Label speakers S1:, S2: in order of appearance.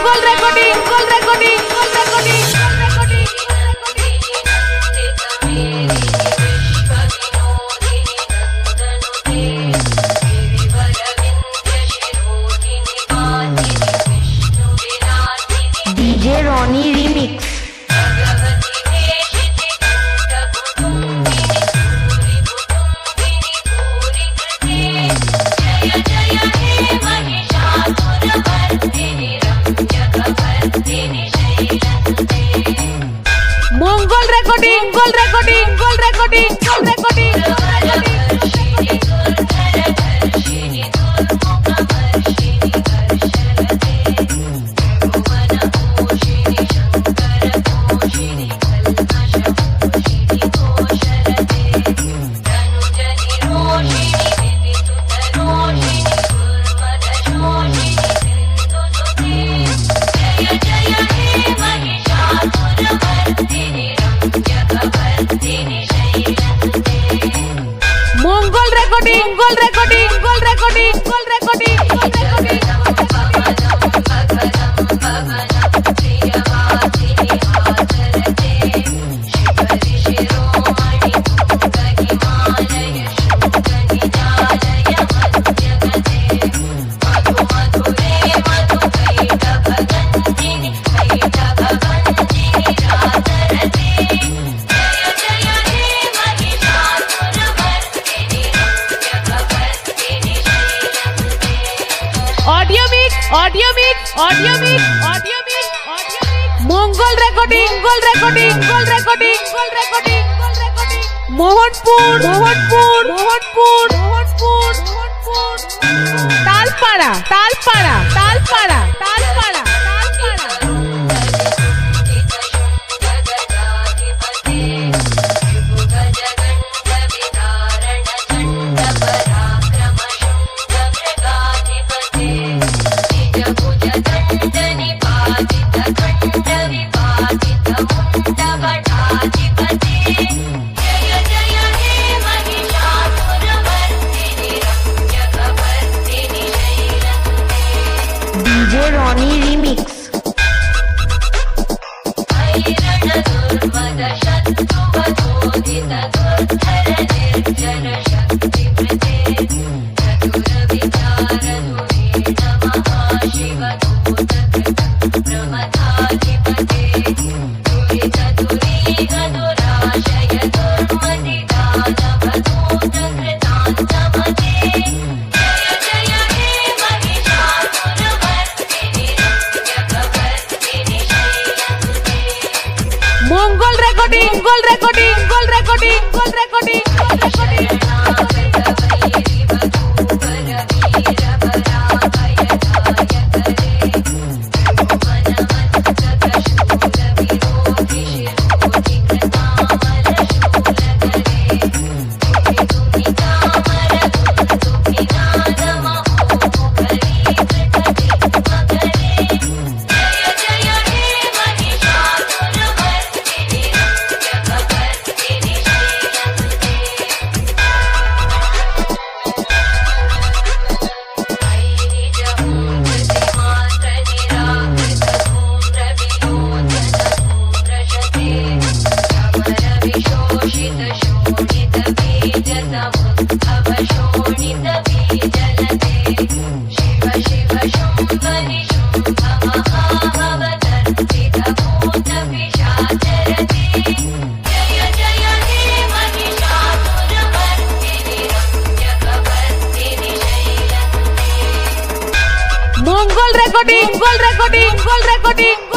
S1: Mongol recording, Mongol recording, Mongol recording,
S2: DJ Ronnie Remix.
S1: Mongol recording, Mongol recording, Mongol recording, Mongol recording. Mongol recording, Mongol recording, Mongol recording, Mongol recording, Mongol recording. Audio mix, audio mix, audio mix, audio mix, audio mix. Mongol recording, Mongol recording, Mongol recording, Mongol recording, Mongol recording. Mohanpur, Mohanpur, Mohanpur, Mohanpur, Mohanpur. Talpara, Talpara, Talpara, Talpara, Talpara.
S2: DJ Ronnie Remix.
S1: Mongol recording, Mongol recording, Mongol recording, Mongol recording, Mongol recording. Mongol recording, Mongol recording, Mongol recording.